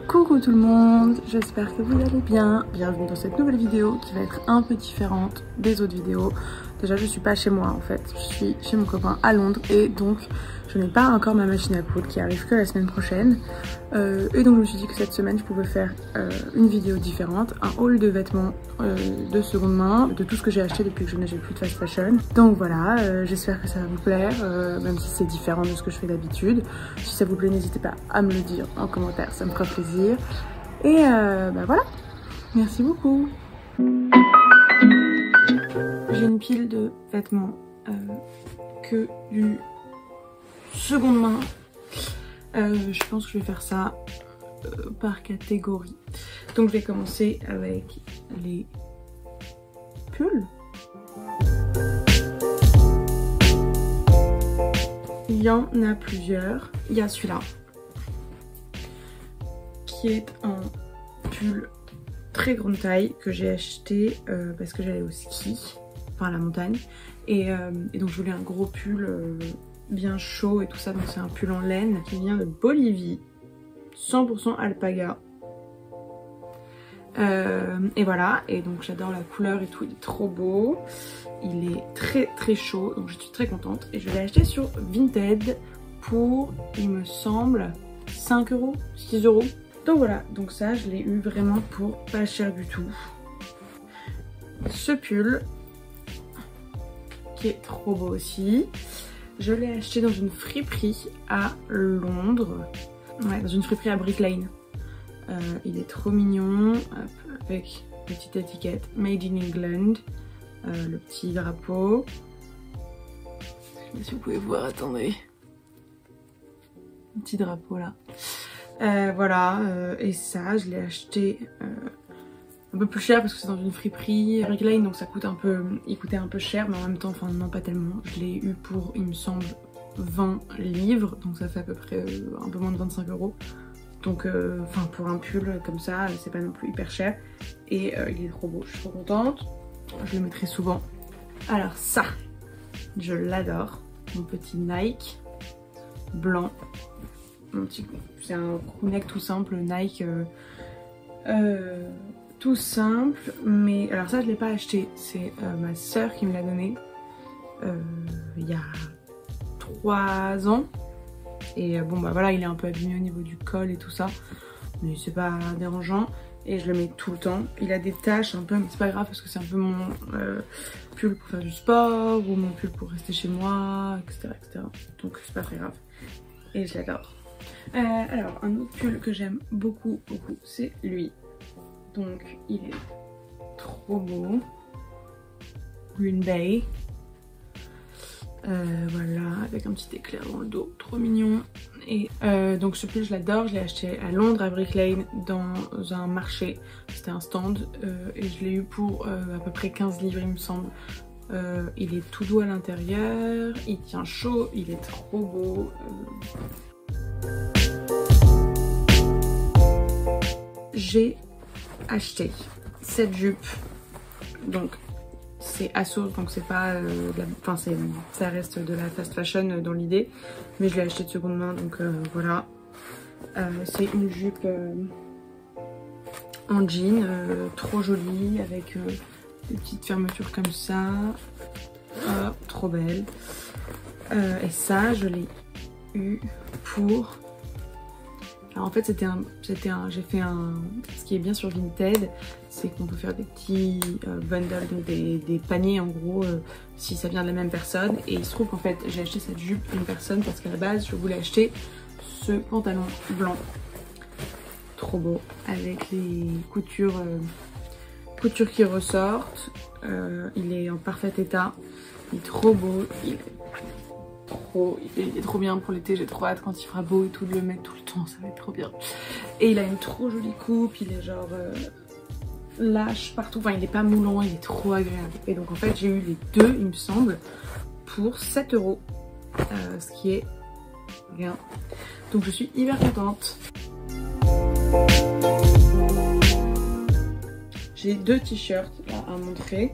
Coucou tout le monde, j'espère que vous allez bien. Bienvenue dans cette nouvelle vidéo qui va être un peu différente des autres vidéos. Déjà je suis pas chez moi en fait, je suis chez mon copain à Londres et donc je n'ai pas encore ma machine à coudre qui arrive que la semaine prochaine. Et donc je me suis dit que cette semaine je pouvais faire une vidéo différente, un haul de vêtements de seconde main, de tout ce que j'ai acheté depuis que je n'ai plus de fast fashion. Donc voilà, j'espère que ça va vous plaire, même si c'est différent de ce que je fais d'habitude. Si ça vous plaît, n'hésitez pas à me le dire en commentaire, ça me fera plaisir. Et bah voilà, merci beaucoup. J'ai une pile de vêtements que du seconde main. Je pense que je vais faire ça par catégorie. Donc je vais commencer avec les pulls. Il y en a plusieurs. Il y a celui-là qui est un pull très grande taille que j'ai acheté parce que j'allais au ski, enfin à la montagne, et donc je voulais un gros pull bien chaud et tout ça. Donc c'est un pull en laine qui vient de Bolivie, 100% alpaga, et voilà. Et donc j'adore la couleur et tout, il est trop beau, il est très chaud, donc je suis très contente. Et je l'ai acheté sur Vinted pour, il me semble, 5 €, 6 €. Donc voilà, donc ça je l'ai eu vraiment pour pas cher du tout. Ce pull qui est trop beau aussi, je l'ai acheté dans une friperie à Londres, ouais, dans une friperie à Brick Lane. Il est trop mignon, avec une petite étiquette Made in England, le petit drapeau. Je sais pas si vous pouvez voir, attendez. Un petit drapeau là. Voilà, et ça je l'ai acheté un peu plus cher parce que c'est dans une friperie Brick Lane, donc ça coûte un peu, il coûtait un peu cher, mais en même temps, enfin non pas tellement. Je l'ai eu pour, il me semble, 20 livres, donc ça fait à peu près un peu moins de 25 €. Donc enfin pour un pull comme ça, c'est pas non plus hyper cher. Et il est trop beau, je suis trop contente. Je le mettrai souvent. Alors ça, je l'adore. Mon petit Nike blanc. C'est un crewneck tout simple, Nike tout simple. Mais alors ça je l'ai pas acheté, c'est ma soeur qui me l'a donné il y a 3 ans. Et bon bah voilà, il est un peu abîmé au niveau du col et tout ça, mais c'est pas dérangeant et je le mets tout le temps. Il a des taches un peu, mais c'est pas grave parce que c'est un peu mon pull pour faire du sport ou mon pull pour rester chez moi, etc. Donc c'est pas très grave et je l'adore. Alors un autre pull que j'aime beaucoup, c'est lui. Donc il est trop beau, Green Bay. Voilà, avec un petit éclair dans le dos, trop mignon. Et donc ce pull je l'adore, je l'ai acheté à Londres, à Brick Lane, dans un marché, c'était un stand, et je l'ai eu pour à peu près 15 livres il me semble. Il est tout doux à l'intérieur, il tient chaud, il est trop beau. J'ai acheté cette jupe, donc c'est ASOS, donc c'est pas enfin ça reste de la fast fashion dans l'idée, mais je l'ai acheté de seconde main, donc voilà. C'est une jupe en jean, trop jolie, avec des petites fermetures comme ça, trop belle. Et ça je l'ai eu pour... Alors en fait j'ai fait un... Ce qui est bien sur Vinted, c'est qu'on peut faire des petits bundles, donc des paniers en gros, si ça vient de la même personne. Et il se trouve qu'en fait j'ai acheté cette jupe à une personne parce qu'à la base je voulais acheter ce pantalon blanc. Trop beau, avec les coutures qui ressortent. Il est en parfait état, il est trop beau, il est trop bien pour l'été. J'ai trop hâte quand il fera beau et tout de le mettre tout le temps, ça va être trop bien. Et il a une trop jolie coupe, il est genre lâche partout, enfin il est pas moulant, il est trop agréable. Et donc en fait j'ai eu les deux il me semble pour 7 €, ce qui est rien. Donc je suis hyper contente. J'ai deux t-shirts à montrer.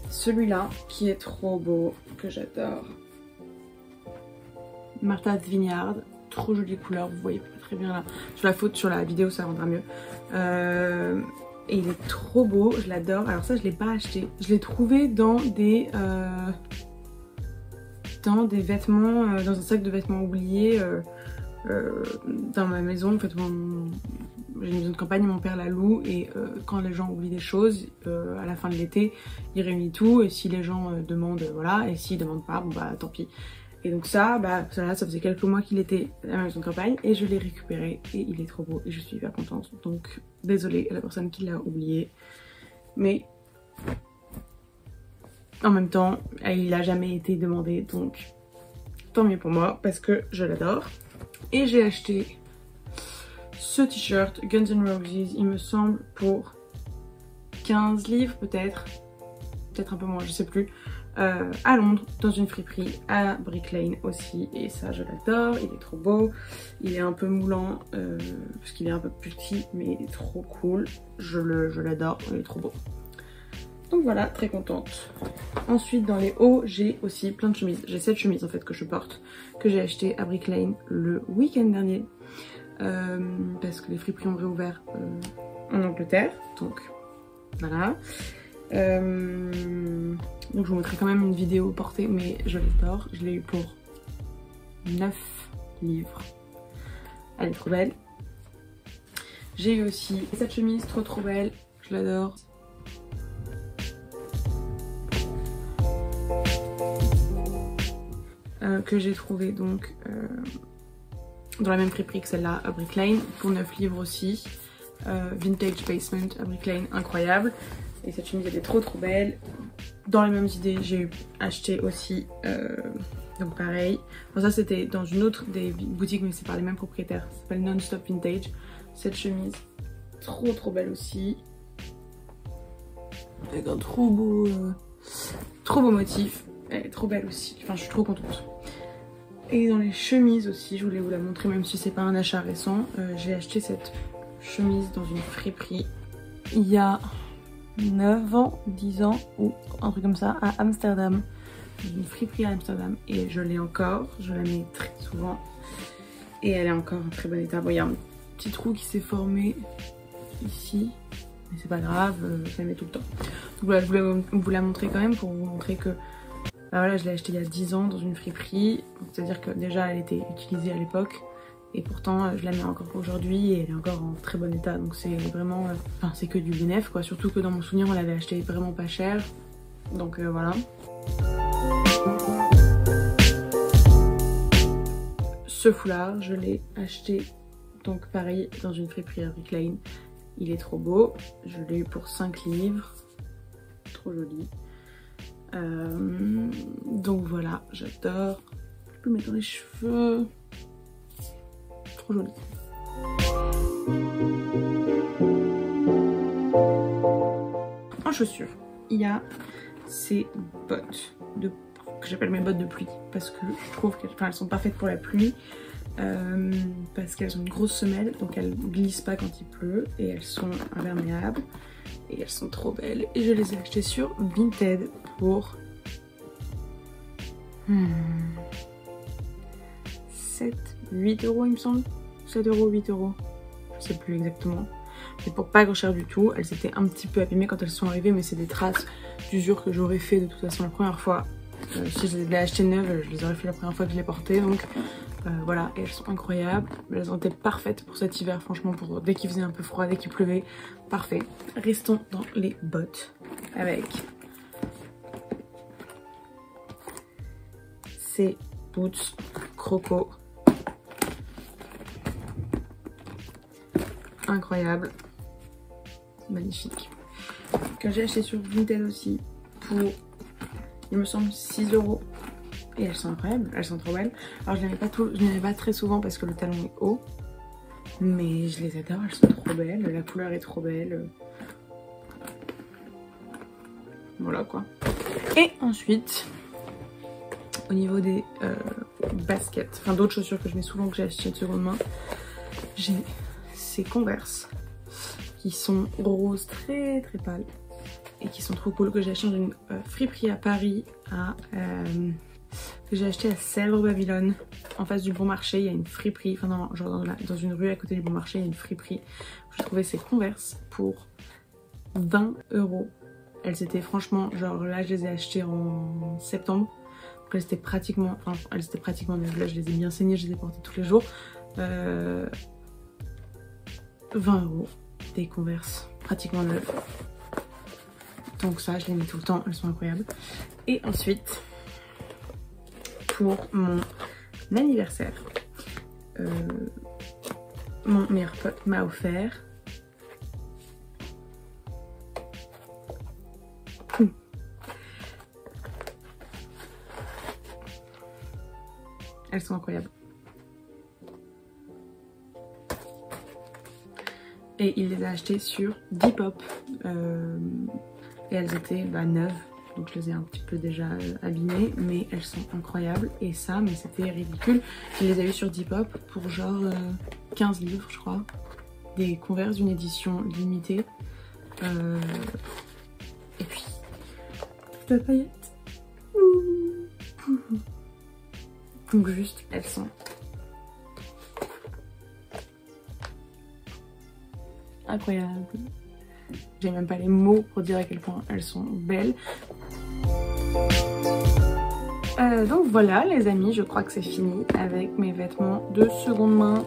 Celui-là qui est trop beau, que j'adore. Martha's Vineyard, trop jolie couleur, vous voyez peut-être très bien là. Sur la vidéo ça rendra mieux. Et il est trop beau, je l'adore. Alors ça je l'ai pas acheté, je l'ai trouvé dans des vêtements, dans un sac de vêtements oubliés dans ma maison. En fait j'ai une maison de campagne, mon père la loue et quand les gens oublient des choses, à la fin de l'été, il réunit tout et si les gens demandent, voilà, et s'ils demandent pas, bon bah tant pis. Et donc ça faisait quelques mois qu'il était à ma maison de campagne et je l'ai récupéré et il est trop beau et je suis hyper contente. Donc désolée à la personne qui l'a oublié, mais en même temps, il n'a jamais été demandé, donc tant mieux pour moi parce que je l'adore. Et j'ai acheté ce t-shirt Guns N' Roses, il me semble, pour 15 livres peut-être un peu moins, je sais plus, à Londres, dans une friperie à Brick Lane aussi, et ça je l'adore, il est trop beau, il est un peu moulant parce qu'il est un peu petit, mais il est trop cool, je l'adore, il est trop beau. Donc voilà, très contente. Ensuite dans les hauts, j'ai aussi plein de chemises, j'ai 7 chemises en fait que je porte, que j'ai acheté à Brick Lane le week-end dernier. Parce que les friperies ont réouvert en Angleterre, donc voilà. Donc je vous montrerai quand même une vidéo portée, mais je l'adore. Je l'ai eu pour 9 livres. Elle est trop belle. J'ai eu aussi cette chemise trop belle, je l'adore. Que j'ai trouvé donc dans la même friperie que celle-là à Brick Lane pour 9 livres aussi. Vintage Basement à Brick Lane, incroyable. Et cette chemise elle est trop belle. Dans les mêmes idées, j'ai acheté aussi, donc pareil. Bon, ça c'était dans une autre des boutiques, mais c'est par les mêmes propriétaires. Ça s'appelle Non-Stop Vintage. Cette chemise, trop belle aussi. Avec un trop beau motif. Elle est trop belle aussi. Enfin, je suis trop contente. Et dans les chemises aussi, je voulais vous la montrer, même si c'est pas un achat récent. J'ai acheté cette chemise dans une friperie il y a 9 ans, 10 ans ou un truc comme ça à Amsterdam. Une friperie à Amsterdam et je l'ai encore, je la mets très souvent et elle est encore en très bon état. Bon, il y a un petit trou qui s'est formé ici, mais c'est pas grave, je la mets tout le temps. Donc voilà, je voulais vous la montrer quand même pour vous montrer que bah voilà, je l'ai acheté il y a 10 ans dans une friperie, c'est à dire que déjà elle était utilisée à l'époque. Et pourtant je la mets encore aujourd'hui et elle est encore en très bon état, donc c'est vraiment, enfin c'est que du bénéf quoi, surtout que dans mon souvenir on l'avait acheté vraiment pas cher, donc voilà. Ce foulard je l'ai acheté donc pareil dans une friperie à Brick Lane, il est trop beau, je l'ai eu pour 5 livres, trop joli. Donc voilà, j'adore, je peux le mettre dans les cheveux. Trop joli. En chaussures, il y a ces bottes que j'appelle mes bottes de pluie parce que je trouve qu'elles sont parfaites pour la pluie parce qu'elles ont une grosse semelle donc elles glissent pas quand il pleut et elles sont imperméables et elles sont trop belles et je les ai achetées sur Vinted pour 8 € il me semble, 7 €, 8 €, je sais plus exactement. Mais pour pas grand cher du tout, elles étaient un petit peu abîmées quand elles sont arrivées, mais c'est des traces d'usure que j'aurais fait de toute façon la première fois. Si je les ai achetées neuves, je les aurais fait la première fois que je les portais, donc voilà, et elles sont incroyables. Elles ont été parfaites pour cet hiver, franchement, pour dès qu'il faisait un peu froid, dès qu'il pleuvait, parfait. Restons dans les bottes avec ces boots Croco. Incroyable, magnifique, que j'ai acheté sur Vinted aussi pour, il me semble, 6 € et elles sont incroyables, elles sont trop belles. Alors je ne les mets pas très souvent parce que le talon est haut, mais je les adore, elles sont trop belles, la couleur est trop belle, voilà quoi. Et ensuite au niveau des baskets, enfin d'autres chaussures que je mets souvent, que j'ai achetées de seconde main, j'ai ces Converse qui sont roses très pâles et qui sont trop cool, que j'ai acheté dans une friperie à Paris à que j'ai acheté à Sèvres Babylone. En face du Bon Marché, il y a une friperie. Enfin non, genre dans une rue à côté du Bon Marché, il y a une friperie. J'ai trouvé ces Converse pour 20 €. Elles étaient franchement, genre là je les ai achetées en septembre. Donc elles étaient pratiquement, mais là je les ai bien saignées, je les ai portées tous les jours. 20 €, des Converse pratiquement neuves. Donc ça je les mets tout le temps, elles sont incroyables. Et ensuite, pour mon anniversaire, mon meilleur pote m'a offert elles sont incroyables. Et il les a achetées sur Depop. Et elles étaient neuves. Donc je les ai un petit peu déjà abîmées. Mais elles sont incroyables. Et ça, mais c'était ridicule. Il les a eues sur Depop pour genre 15 livres je crois. Des Converse d'une édition limitée. Et puis, la paillette. Donc juste, elles sont incroyables. J'ai même pas les mots pour dire à quel point elles sont belles. Donc voilà les amis, je crois que c'est fini avec mes vêtements de seconde main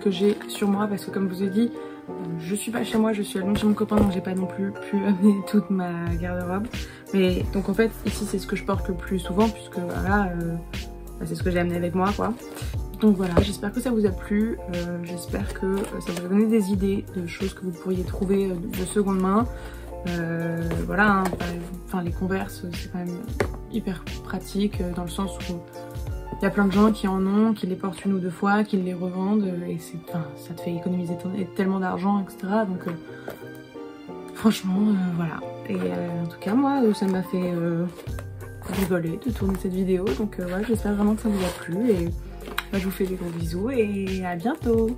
que j'ai sur moi parce que comme je vous ai dit, je suis pas chez moi, je suis allée chez mon copain donc j'ai pas non plus pu amener toute ma garde-robe. Mais donc en fait ici c'est ce que je porte le plus souvent puisque voilà, c'est ce que j'ai amené avec moi quoi. Donc voilà, j'espère que ça vous a plu, j'espère que ça vous a donné des idées de choses que vous pourriez trouver de seconde main. Voilà, hein, enfin les Converse c'est quand même hyper pratique dans le sens où il y a plein de gens qui en ont, qui les portent une ou deux fois, qui les revendent et ça te fait économiser tellement d'argent etc. Donc franchement voilà. Et en tout cas moi ça m'a fait rigoler de tourner cette vidéo donc voilà, j'espère vraiment que ça vous a plu et je vous fais des gros bisous et à bientôt.